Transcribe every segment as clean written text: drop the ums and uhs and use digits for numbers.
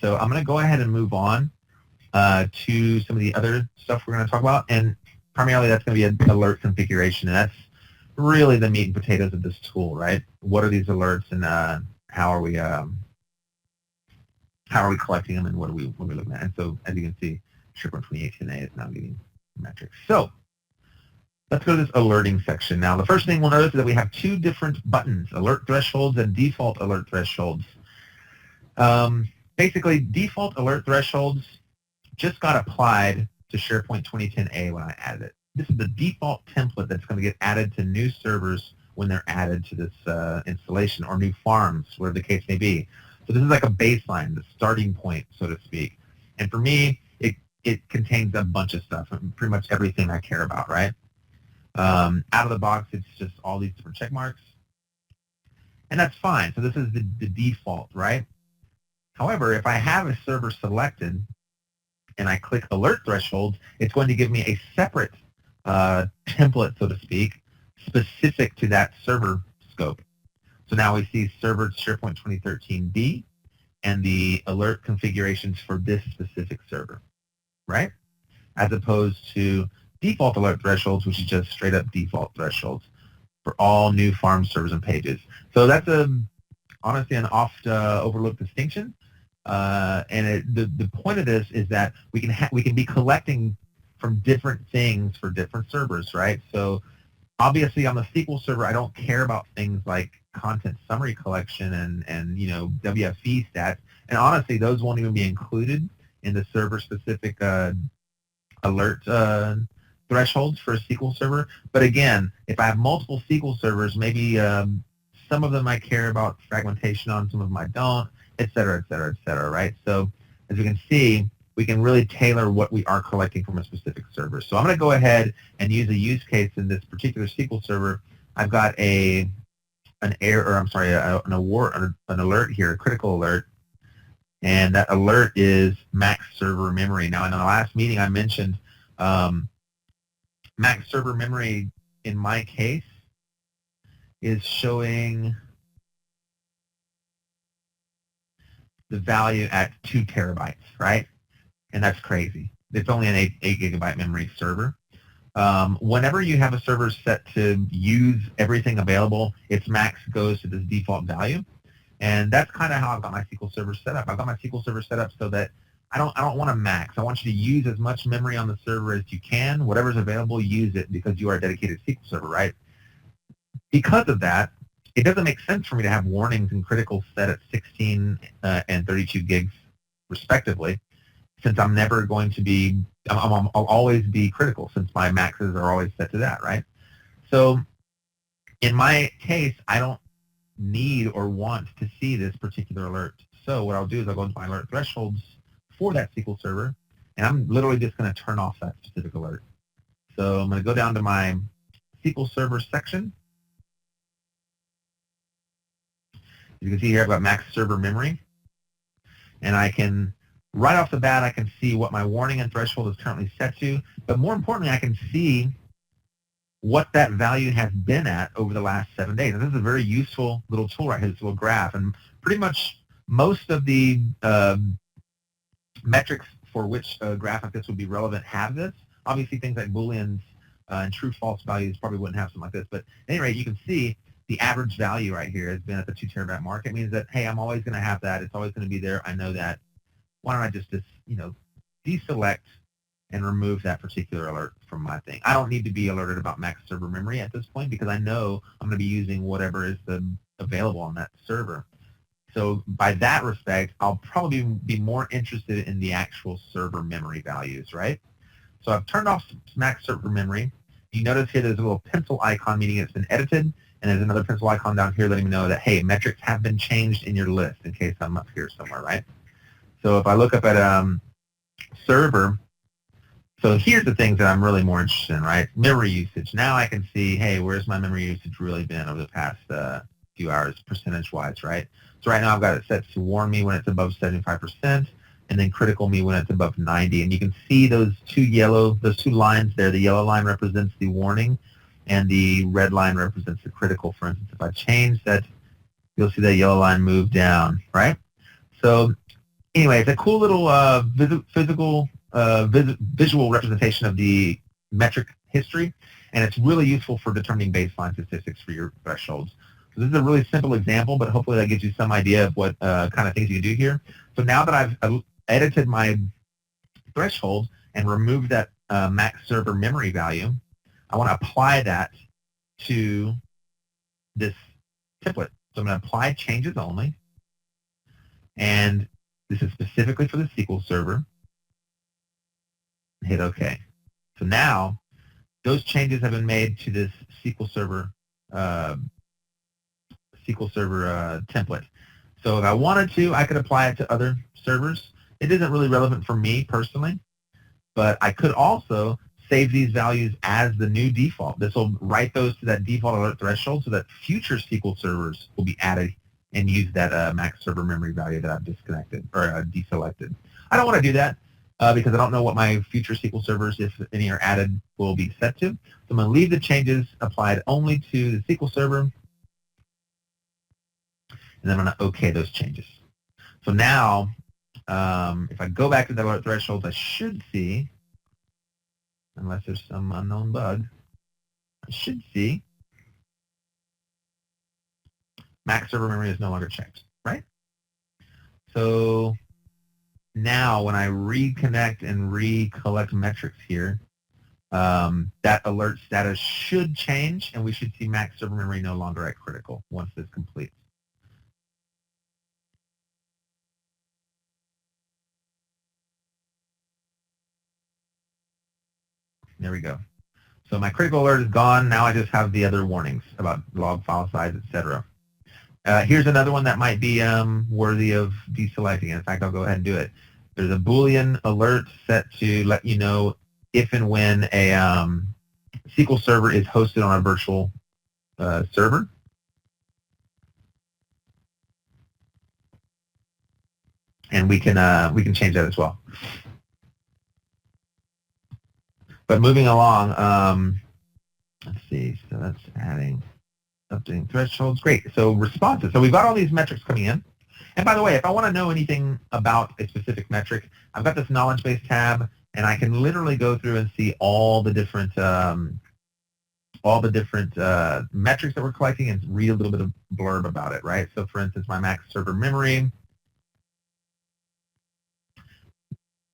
So I'm going to go ahead and move on to some of the other stuff we're going to talk about, and primarily that's going to be an alert configuration, and that's really the meat and potatoes of this tool, right? What are these alerts, and how are we collecting them, and what are we looking at? And so, as you can see, SharePoint 2018A is now getting metrics. So let's go to this alerting section. Now, the first thing we'll notice is that we have two different buttons, alert thresholds and default alert thresholds. Basically, default alert thresholds just got applied to SharePoint 2010A when I added it. This is the default template that's going to get added to new servers when they're added to this installation, or new farms, whatever the case may be. So this is like a baseline, the starting point, so to speak. And for me, it contains a bunch of stuff, pretty much everything I care about, right? Out of the box, it's just all these different check marks. And that's fine. So this is the default, right? However, if I have a server selected and I click alert thresholds, it's going to give me a separate template, so to speak, specific to that server scope. So now we see server SharePoint 2013B and the alert configurations for this specific server, right? As opposed to default alert thresholds, which is just straight up default thresholds for all new farm servers and pages. So that's honestly an oft overlooked distinction. And the point of this is that we can be collecting from different things for different servers, right? So obviously on the SQL server, I don't care about things like content summary collection and WFE stats. And honestly, those won't even be included in the server-specific alert thresholds for a SQL server. But again, if I have multiple SQL servers, maybe some of them I care about fragmentation on, some of them I don't, et cetera, right? So as you can see, we can really tailor what we are collecting from a specific server. So I'm going to go ahead and use a use case in this particular SQL server. I've got an alert here, a critical alert, and that alert is max server memory. Now, in the last meeting, I mentioned max server memory in my case is showing the value at 2 terabytes, right? And that's crazy. It's only an 8 gigabyte memory server. Whenever you have a server set to use everything available, its max goes to this default value. And that's kind of how I've got my SQL server set up. I've got my SQL server set up so that I don't want to max. I want you to use as much memory on the server as you can. Whatever's available, use it because you are a dedicated SQL server, right? Because of that, it doesn't make sense for me to have warnings and criticals set at 16 and 32 gigs respectively, since I'm never going to be, I'll always be critical since my maxes are always set to that, right? So in my case, I don't need or want to see this particular alert. So what I'll do is I'll go into my alert thresholds for that SQL server, and I'm literally just going to turn off that specific alert. So I'm going to go down to my SQL server section. You can see here I've got max server memory, and I can, right off the bat, I can see what my warning and threshold is currently set to, but more importantly, I can see what that value has been at over the last 7 days. And this is a very useful little tool right here, this little graph, and pretty much most of the metrics for which a graph like this would be relevant have this. Obviously, things like Booleans and true-false values probably wouldn't have something like this, but at any rate, you can see the average value right here has been at the 2 terabyte mark. It means that, hey, I'm always going to have that. It's always going to be there. I know that. Why don't I just deselect and remove that particular alert from my thing? I don't need to be alerted about max server memory at this point because I know I'm going to be using whatever is available on that server. So by that respect, I'll probably be more interested in the actual server memory values, right? So I've turned off max server memory. You notice here there's a little pencil icon meaning it's been edited, and there's another pencil icon down here letting me know that, hey, metrics have been changed in your list in case I'm up here somewhere, right? So if I look up at server, so here's the things that I'm really more interested in, right? Memory usage. Now I can see, hey, where's my memory usage really been over the past few hours, percentage-wise, right? So right now I've got it set to warn me when it's above 75%, and then critical me when it's above 90. And you can see those two lines there. The yellow line represents the warning, and the red line represents the critical. For instance, if I change that, you'll see that yellow line move down, right? So anyway, it's a cool little visual representation of the metric history, and it's really useful for determining baseline statistics for your thresholds. So this is a really simple example, but hopefully that gives you some idea of what kind of things you can do here. So now that I've edited my threshold and removed that max server memory value, I want to apply that to this template. So I'm going to apply changes only, and this is specifically for the SQL Server. Hit OK. So now those changes have been made to this SQL Server template. So if I wanted to, I could apply it to other servers. It isn't really relevant for me personally, but I could also save these values as the new default. This will write those to that default alert threshold so that future SQL servers will be added and use that max server memory value that I've disconnected or deselected. I don't want to do that because I don't know what my future SQL servers, if any are added, will be set to. So I'm going to leave the changes applied only to the SQL server, and then I'm going to OK those changes. So now, if I go back to the alert thresholds, I should see, unless there's some unknown bug, I should see max server memory is no longer checked, right? So now when I reconnect and recollect metrics here, that alert status should change, and we should see max server memory no longer at critical once this completes. There we go. So my critical alert is gone. Now I just have the other warnings about log file size, etc. Here's another one that might be worthy of deselecting. In fact, I'll go ahead and do it. There's a Boolean alert set to let you know if and when a SQL server is hosted on a virtual server. And we can change that as well. But moving along, let's see. So that's updating thresholds. Great. So responses. So we've got all these metrics coming in. And by the way, if I want to know anything about a specific metric, I've got this knowledge base tab, and I can literally go through and see all the different metrics that we're collecting and read a little bit of blurb about it, right? So for instance, my max server memory.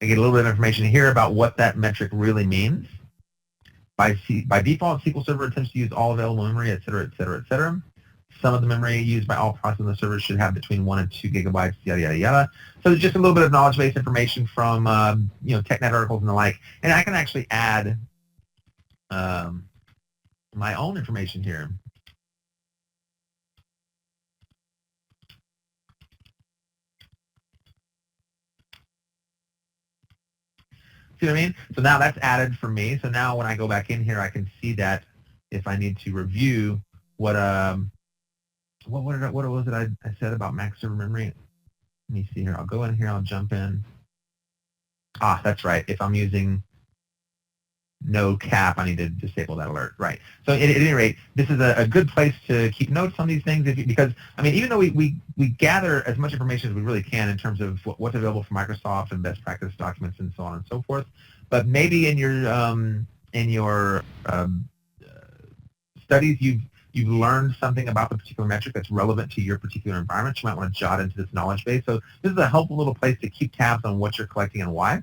I get a little bit of information here about what that metric really means. By default, SQL Server attempts to use all available memory, et cetera, et cetera, et cetera. Some of the memory used by all processes on the server should have between 1 and 2 gigabytes, yada, yada, yada. So there's just a little bit of knowledge-based information from TechNet articles and the like. And I can actually add my own information here. See what I mean? So now that's added for me. So now when I go back in here, I can see that if I need to review what was it I said about max server memory? Let me see here. I'll go in here. I'll jump in. Ah, that's right. If I'm using no cap, I need to disable that alert. Right. So at any rate, this is a good place to keep notes on these things because, I mean, even though we gather as much information as we really can in terms of what's available from Microsoft and best practice documents and so on and so forth, but maybe in your studies you've learned something about the particular metric that's relevant to your particular environment. You might want to jot into this knowledge base. So this is a helpful little place to keep tabs on what you're collecting and why.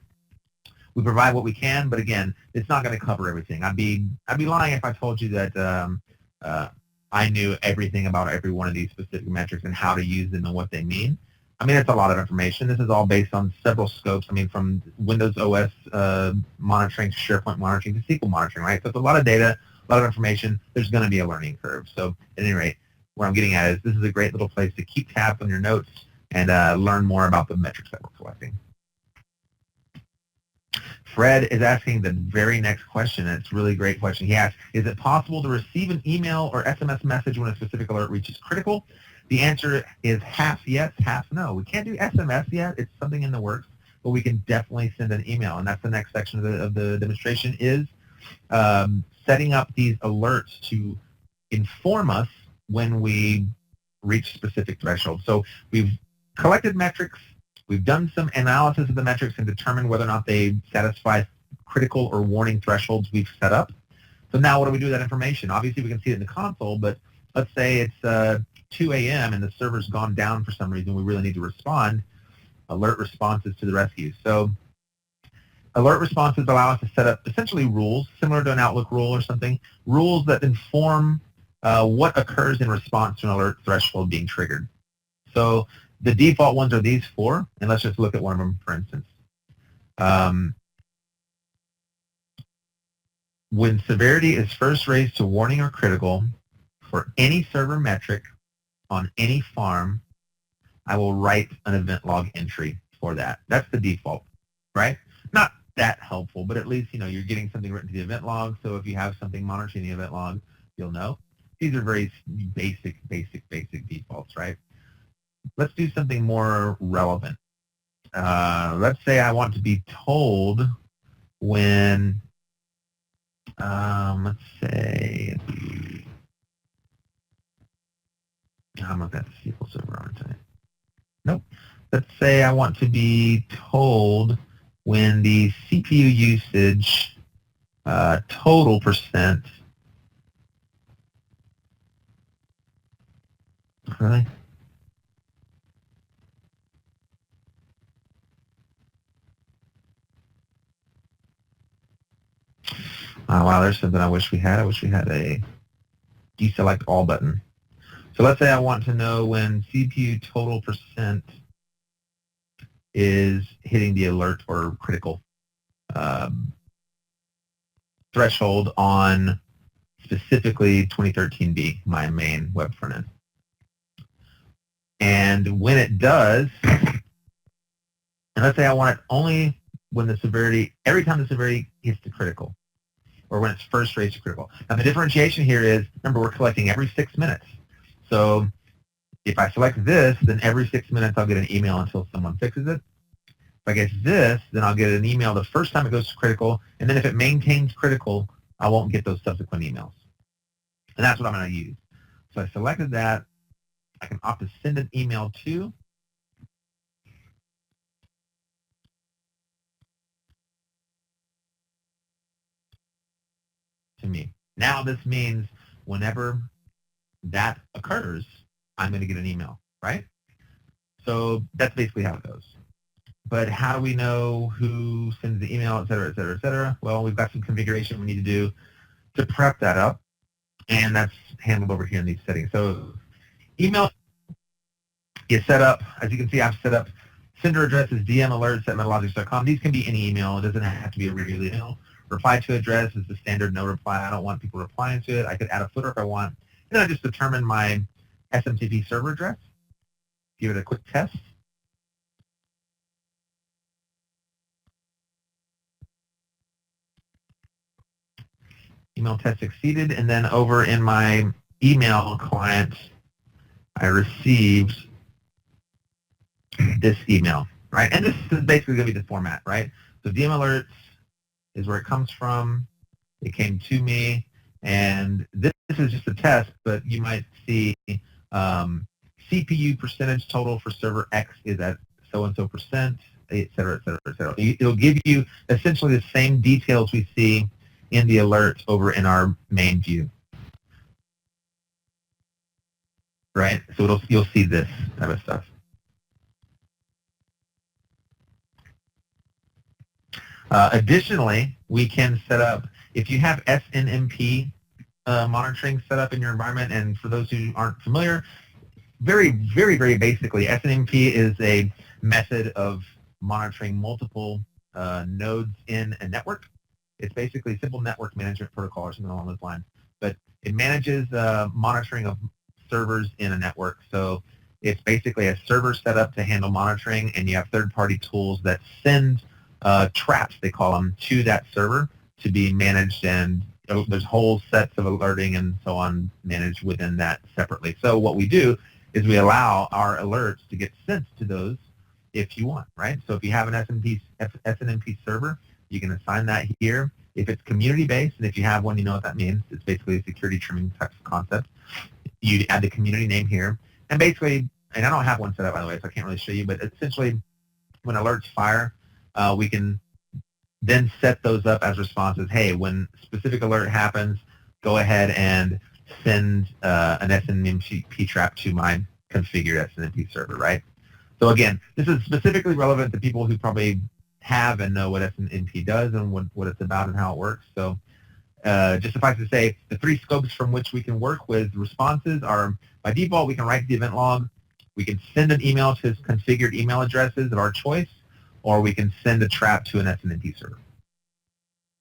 We provide what we can, but again, it's not going to cover everything. I'd be lying if I told you that I knew everything about every one of these specific metrics and how to use them and what they mean. I mean, it's a lot of information. This is all based on several scopes. I mean, from Windows OS monitoring to SharePoint monitoring to SQL monitoring, right? So it's a lot of data, a lot of information. There's going to be a learning curve. So at any rate, what I'm getting at is this is a great little place to keep tabs on your notes and learn more about the metrics that we're collecting. Fred is asking the very next question, and it's a really great question. He asks, is it possible to receive an email or SMS message when a specific alert reaches critical? The answer is half yes, half no. We can't do SMS yet. It's something in the works, but we can definitely send an email, and that's the next section of the demonstration is setting up these alerts to inform us when we reach specific thresholds. So we've collected metrics. We've done some analysis of the metrics and determined whether or not they satisfy critical or warning thresholds we've set up. So now what do we do with that information? Obviously, we can see it in the console, but let's say it's 2 a.m. and the server's gone down for some reason. We really need to respond. Alert responses to the rescue. So alert responses allow us to set up essentially rules, similar to an Outlook rule or something, rules that inform what occurs in response to an alert threshold being triggered. So the default ones are these 4, and let's just look at one of them, for instance. When severity is first raised to warning or critical for any server metric on any farm, I will write an event log entry for that. That's the default, right? Not that helpful, but at least, you're getting something written to the event log, so if you have something monitoring the event log, you'll know. These are very basic defaults, right? Let's do something more relevant. Let's say I want to be told when, let's say, I'm not that SQL Server, aren't I? Nope. Let's say I want to be told when the CPU usage total percent. Really? Oh, wow, there's something I wish we had. I wish we had a deselect all button. So let's say I want to know when CPU total percent is hitting the alert or critical threshold on specifically 2013B, my main web front end. And when it does, and let's say I want it only when the severity, every time the severity hits the critical, or when it's first raised to critical. Now the differentiation here is, remember, we're collecting every 6 minutes. So if I select this, then every 6 minutes I'll get an email until someone fixes it. If I get this, then I'll get an email the first time it goes to critical, and then if it maintains critical, I won't get those subsequent emails. And that's what I'm going to use. So I selected that. I can opt to send an email to me. Now this means whenever that occurs, I'm going to get an email, right? So that's basically how it goes. But how do we know who sends the email, et cetera, et cetera, et cetera? Well, we've got some configuration we need to do to prep that up, and that's handled over here in these settings. So email is set up. As you can see, I've set up sender address is dm301-3. These can be any email. It doesn't have to be a real email. Reply to address is the standard no reply. I don't want people replying to it. I could add a footer if I want. And then I just determine my SMTP server address. Give it a quick test. Email test succeeded, and then over in my email client, I received this email, right? And this is basically going to be the format, right? So DM alerts is where it comes from. It came to me, and this is just a test, but you might see CPU percentage total for server X is at so-and-so percent, et cetera, et cetera, et cetera. It'll give you essentially the same details we see in the alert over in our main view, right? So you'll see this type of stuff. Additionally, we can set up, if you have Snmp monitoring set up in your environment, and for those who aren't familiar, very basically, Snmp is a method of monitoring multiple nodes in a network. It's basically a simple network management protocol or something along those lines. But it manages monitoring of servers in a network. So it's basically a server set up to handle monitoring, and you have third-party tools that send traps, they call them, to that server to be managed, and there's whole sets of alerting and so on managed within that separately. So what we do is we allow our alerts to get sent to those if you want, right? So if you have an SNMP server, you can assign that here. If it's community-based, and if you have one, you know what that means. It's basically a security trimming type of concept. You add the community name here, and basically, and I don't have one set up, by the way, so I can't really show you, but essentially, when alerts fire, we can then set those up as responses. Hey, when specific alert happens, go ahead and send an SNMP trap to my configured SNMP server, right? So again, this is specifically relevant to people who probably have and know what SNMP does and what it's about and how it works. So just suffice to say, the three scopes from which we can work with responses are, by default, we can write the event log, we can send an email to configured email addresses of our choice, or we can send a trap to an SNMP server.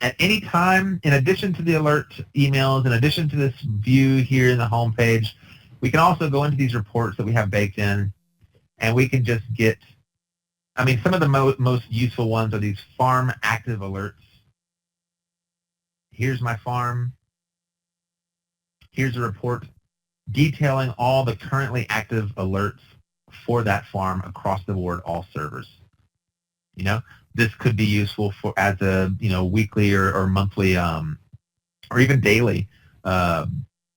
At any time, in addition to the alert emails, in addition to this view here in the home page, we can also go into these reports that we have baked in, and we can just get, I mean, some of the most useful ones are these farm active alerts. Here's my farm. Here's a report detailing all the currently active alerts for that farm across the board, all servers. You know, this could be useful for as a weekly or monthly or even daily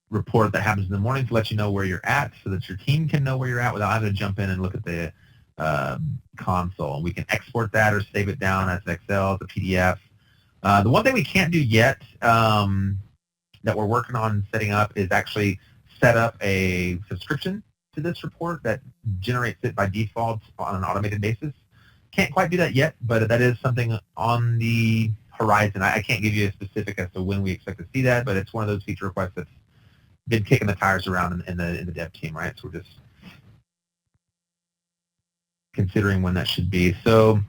report that happens in the morning to let you know where you're at, so that your team can know where you're at without having to jump in and look at the console. And we can export that or save it down as an Excel, as a PDF. The one thing we can't do yet that we're working on setting up is actually set up a subscription to this report that generates it by default on an automated basis. Can't quite do that yet, but that is something on the horizon. I can't give you a specific as to when we expect to see that, but it's one of those feature requests that's been kicking the tires around in the dev team, right? So we're just considering when that should be. So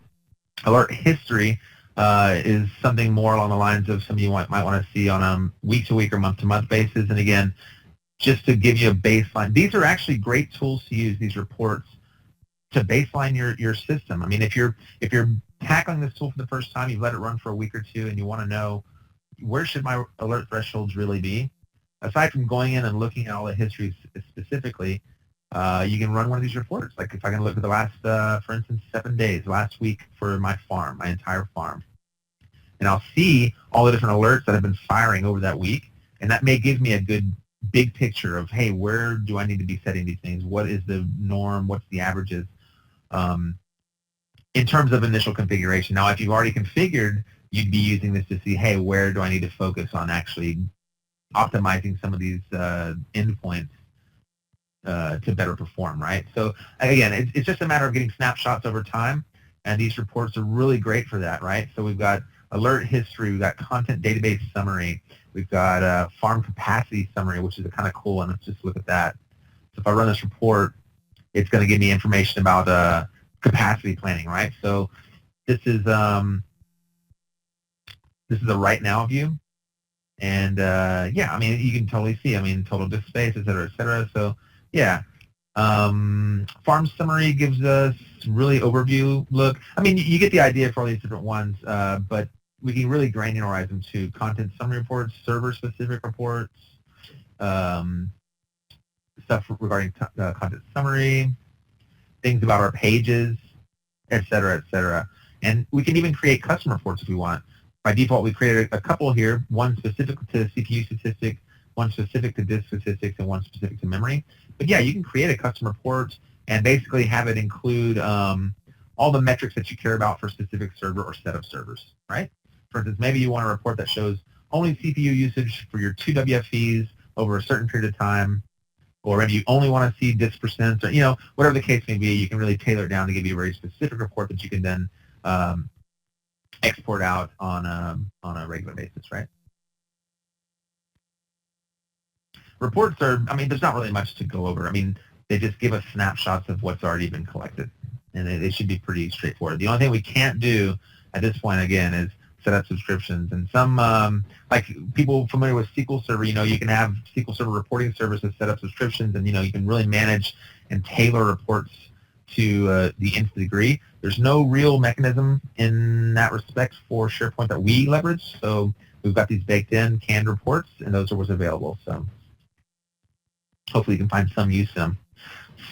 alert history is something more along the lines of some of you might want to see on a week-to-week or month-to-month basis. And again, just to give you a baseline, these are actually great tools to use, these reports, to baseline your system. I mean, if you're tackling this tool for the first time, you've let it run for a week or two, and you want to know, where should my alert thresholds really be? Aside from going in and looking at all the history specifically, you can run one of these reports. Like if I can look at the last, for instance, 7 days, last week for my farm, my entire farm, and I'll see all the different alerts that have been firing over that week, and that may give me a good big picture of, hey, where do I need to be setting these things? What is the norm? What's the averages? In terms of initial configuration. Now, if you've already configured, you'd be using this to see, hey, where do I need to focus on actually optimizing some of these endpoints to better perform, right? So again, it's just a matter of getting snapshots over time, and these reports are really great for that, right? So we've got alert history, we've got content database summary, we've got farm capacity summary, which is a kind of cool one. Let's just look at that. So if I run this report, it's going to give me information about capacity planning, right? So this is a right now view, and yeah, I mean, you can totally see, I mean, total disk space, et cetera, et cetera. So yeah, farm summary gives us really overview look. I mean, you get the idea for all these different ones, but we can really granularize them to content summary reports, server-specific reports, stuff regarding content summary, things about our pages, et cetera, et cetera. And we can even create custom reports if we want. By default, we created a couple here, one specific to CPU statistics, one specific to disk statistics, and one specific to memory. But yeah, you can create a custom report and basically have it include all the metrics that you care about for a specific server or set of servers, right? For instance, maybe you want a report that shows only CPU usage for your 2 WFEs over a certain period of time, or maybe you only want to see disk percents, or whatever the case may be. You can really tailor it down to give you a very specific report that you can then export out on a regular basis, right? Reports are, I mean, there's not really much to go over. I mean, they just give us snapshots of what's already been collected, and it should be pretty straightforward. The only thing we can't do at this point, again, is set up subscriptions. And some, like people familiar with SQL Server, you can have SQL Server reporting services set up subscriptions, and you can really manage and tailor reports to the nth degree. There's no real mechanism in that respect for SharePoint that we leverage, so we've got these baked in canned reports, and those are what's available. So hopefully you can find some use in them.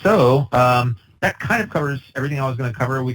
So that kind of covers everything I was going to cover. We